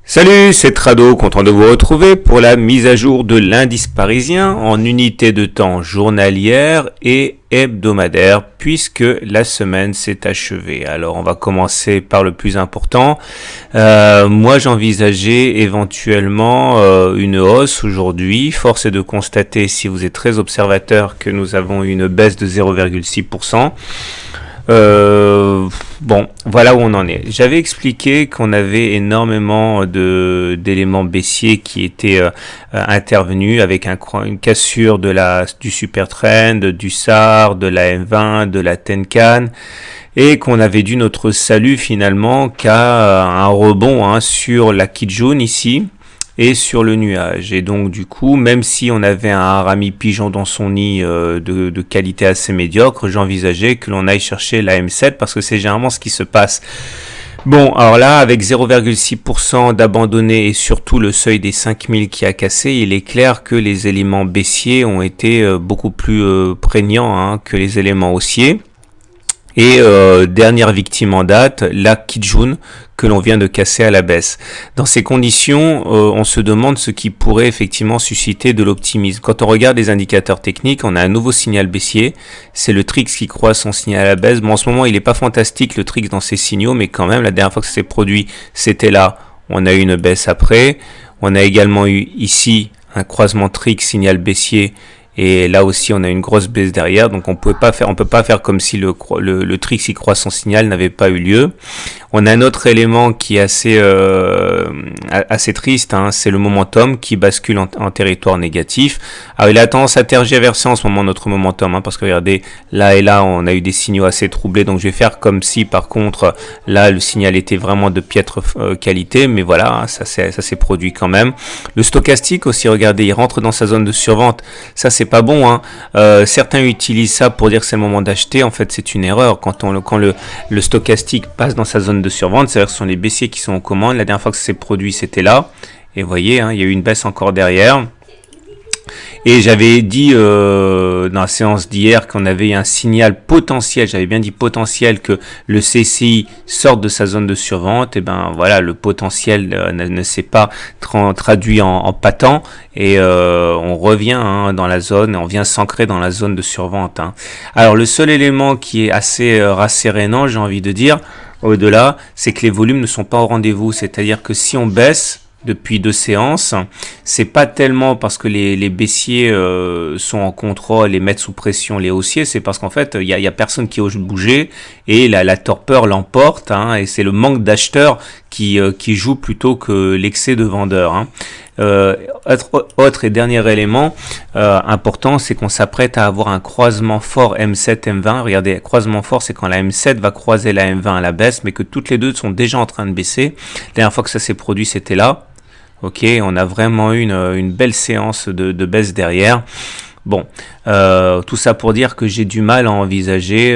Salut, c'est Trado, content de vous retrouver pour la mise à jour de l'indice parisien en unité de temps journalière et hebdomadaire puisque la semaine s'est achevée. Alors on va commencer par le plus important. Moi j'envisageais éventuellement une hausse aujourd'hui. Force est de constater, si vous êtes très observateur, que nous avons une baisse de 0,6%. Bon, voilà où on en est. J'avais expliqué qu'on avait énormément d'éléments baissiers qui étaient intervenus avec une cassure du super trend, du SAR, de la M20, de la Tenkan, et qu'on avait dû notre salut finalement qu'à un rebond sur la Kijun ici et sur le nuage. Et donc du coup, même si on avait un harami pigeon dans son nid de qualité assez médiocre, j'envisageais que l'on aille chercher la M7 parce que c'est généralement ce qui se passe. Bon, alors là, avec 0,6% d'abandonnés et surtout le seuil des 5000 qui a cassé, il est clair que les éléments baissiers ont été beaucoup plus prégnants que les éléments haussiers. Et dernière victime en date, la Kijun, que l'on vient de casser à la baisse. Dans ces conditions, on se demande ce qui pourrait effectivement susciter de l'optimisme. Quand on regarde les indicateurs techniques, on a un nouveau signal baissier. C'est le Trix qui croise son signal à la baisse. Bon, en ce moment, il n'est pas fantastique le Trix dans ses signaux, mais quand même, la dernière fois que ça s'est produit, c'était là. On a eu une baisse après. On a également eu ici un croisement Trix, signal baissier. Et là aussi, on a une grosse baisse derrière, donc on peut pas faire comme si le Trix qui croise son signal n'avait pas eu lieu. On a un autre élément qui est assez triste, c'est le momentum qui bascule en territoire négatif. Alors il a tendance à tergiverser en ce moment notre momentum, parce que regardez, là et là, on a eu des signaux assez troublés, donc je vais faire comme si par contre, là le signal était vraiment de piètre qualité, mais voilà, ça s'est produit quand même. Le stochastique aussi, regardez, il rentre dans sa zone de survente, ça c'est pas bon. Certains utilisent ça pour dire que c'est le moment d'acheter. En fait, c'est une erreur. Quand le stochastique passe dans sa zone de survente, c'est-à-dire que ce sont les baissiers qui sont aux commandes. La dernière fois que ça s'est produit, c'était là. Et vous voyez, il y a eu une baisse encore derrière. Et j'avais dit dans la séance d'hier qu'on avait un signal potentiel, j'avais bien dit potentiel, que le CCI sorte de sa zone de survente. Et ben voilà, le potentiel ne s'est pas traduit en patent et on revient dans la zone, on vient s'ancrer dans la zone de survente. Alors le seul élément qui est assez rassérénant, j'ai envie de dire, au-delà, c'est que les volumes ne sont pas au rendez-vous. C'est-à-dire que si on baisse depuis 2 séances, c'est pas tellement parce que les baissiers sont en contrôle et mettent sous pression les haussiers, c'est parce qu'en fait il y a personne qui ose bouger et la torpeur l'emporte, et c'est le manque d'acheteurs qui joue plutôt que l'excès de vendeurs. Autre et dernier élément important, c'est qu'on s'apprête à avoir un croisement fort M7-M20. Regardez, croisement fort, c'est quand la M7 va croiser la M20 à la baisse, mais que toutes les deux sont déjà en train de baisser. La dernière fois que ça s'est produit, c'était là. Ok, on a vraiment eu une belle séance de baisse derrière. Bon, tout ça pour dire que j'ai du mal à envisager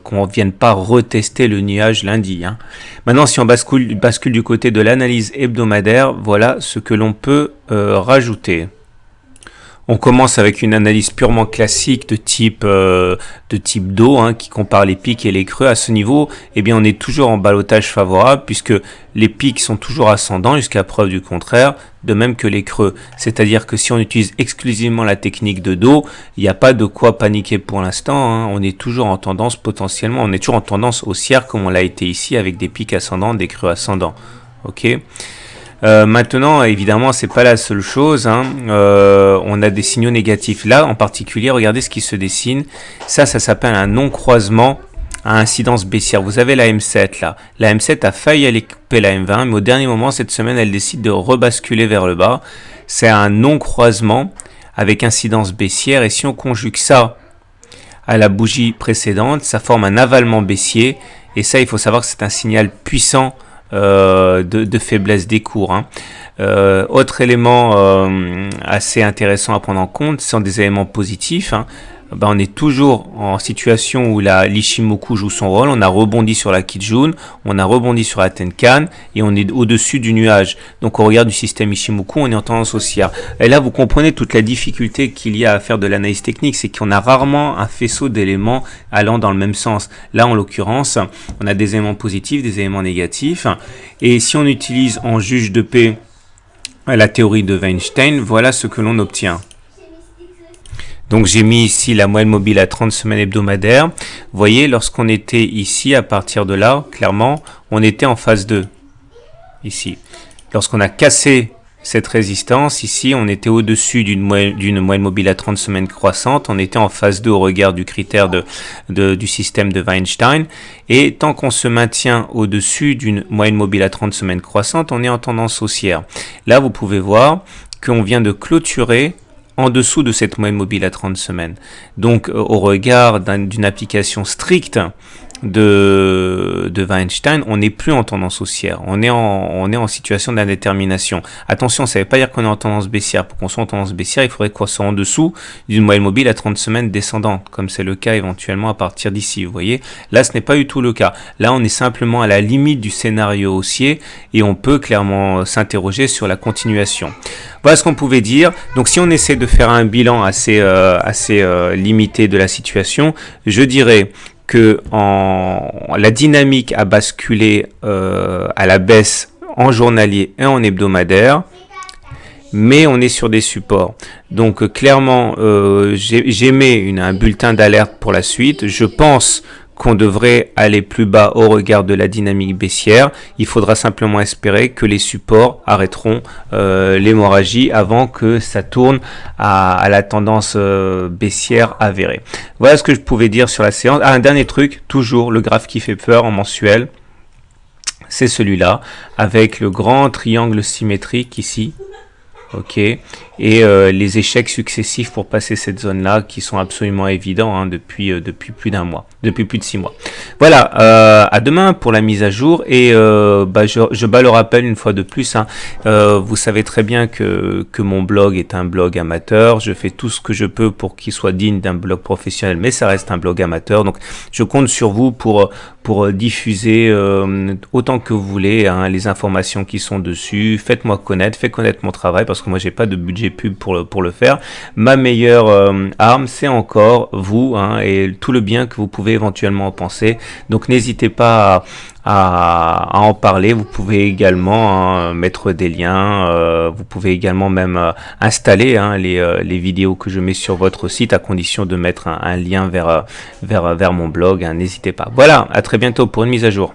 qu'on ne vienne pas retester le nuage lundi. Maintenant, si on bascule du côté de l'analyse hebdomadaire, voilà ce que l'on peut rajouter. On commence avec une analyse purement classique de type d'eau, qui compare les pics et les creux. À ce niveau, eh bien, on est toujours en ballottage favorable puisque les pics sont toujours ascendants jusqu'à preuve du contraire, de même que les creux. C'est-à-dire que si on utilise exclusivement la technique de dos, il n'y a pas de quoi paniquer pour l'instant. On est toujours en tendance potentiellement, on est toujours en tendance haussière comme on l'a été ici avec des pics ascendants, des creux ascendants. Ok. Maintenant, évidemment, c'est pas la seule chose. On a des signaux négatifs. Là, en particulier, regardez ce qui se dessine. Ça s'appelle un non-croisement à incidence baissière. Vous avez la M7 là. La M7 a failli aller couper la M20, mais au dernier moment, cette semaine, elle décide de rebasculer vers le bas. C'est un non-croisement avec incidence baissière. Et si on conjugue ça à la bougie précédente, ça forme un avalement baissier. Et ça, il faut savoir que c'est un signal puissant de faiblesse des cours. Autre élément assez intéressant à prendre en compte, ce sont des éléments positifs. ben, on est toujours en situation où l'Ishimoku joue son rôle. On a rebondi sur la Kijun, on a rebondi sur la Tenkan et on est au-dessus du nuage. Donc au regard du système Ishimoku, on est en tendance haussière. Et là, vous comprenez toute la difficulté qu'il y a à faire de l'analyse technique, c'est qu'on a rarement un faisceau d'éléments allant dans le même sens. Là, en l'occurrence, on a des éléments positifs, des éléments négatifs. Et si on utilise en juge de paix la théorie de Weinstein, voilà ce que l'on obtient. Donc j'ai mis ici la moyenne mobile à 30 semaines hebdomadaires. Vous voyez, lorsqu'on était ici, à partir de là, clairement, on était en phase 2. Ici. Lorsqu'on a cassé cette résistance, ici, on était au-dessus d'une moyenne mobile à 30 semaines croissante. On était en phase 2 au regard du critère du système de Weinstein. Et tant qu'on se maintient au-dessus d'une moyenne mobile à 30 semaines croissante, on est en tendance haussière. Là, vous pouvez voir qu'on vient de clôturer en dessous de cette moyenne mobile à 30 semaines. Donc, au regard d'une application stricte de Weinstein, on n'est plus en tendance haussière. On est en situation d'indétermination. Attention, ça ne veut pas dire qu'on est en tendance baissière. Pour qu'on soit en tendance baissière, il faudrait qu'on soit en dessous d'une moyenne mobile à 30 semaines descendante, comme c'est le cas éventuellement à partir d'ici. Vous voyez, là, ce n'est pas du tout le cas. Là, on est simplement à la limite du scénario haussier et on peut clairement s'interroger sur la continuation. Voilà ce qu'on pouvait dire. Donc, si on essaie de faire un bilan assez limité de la situation, je dirais que la dynamique a basculé à la baisse en journalier et en hebdomadaire, mais on est sur des supports. Donc clairement, j'émets un bulletin d'alerte pour la suite. Je pense qu'on devrait aller plus bas au regard de la dynamique baissière. Il faudra simplement espérer que les supports arrêteront l'hémorragie avant que ça tourne à la tendance baissière avérée. Voilà ce que je pouvais dire sur la séance. Ah, un dernier truc, toujours le graphe qui fait peur en mensuel, c'est celui-là, avec le grand triangle symétrique ici. Ok, et les échecs successifs pour passer cette zone-là qui sont absolument évidents hein, depuis plus d'un mois, depuis plus de 6 mois. Voilà, à demain pour la mise à jour et je bats le rappel une fois de plus. Hein, vous savez très bien que mon blog est un blog amateur. Je fais tout ce que je peux pour qu'il soit digne d'un blog professionnel, mais ça reste un blog amateur. Donc, je compte sur vous pour diffuser autant que vous voulez hein, les informations qui sont dessus. Faites-moi connaître, faites connaître mon travail parce que moi j'ai pas de budget pub pour le faire. Ma meilleure arme c'est encore vous hein, et tout le bien que vous pouvez éventuellement en penser. Donc n'hésitez pas à en parler. Vous pouvez également hein, mettre des liens, vous pouvez également même installer hein, les vidéos que je mets sur votre site à condition de mettre un lien vers mon blog, hein, n'hésitez pas. Voilà, à très bientôt pour une mise à jour.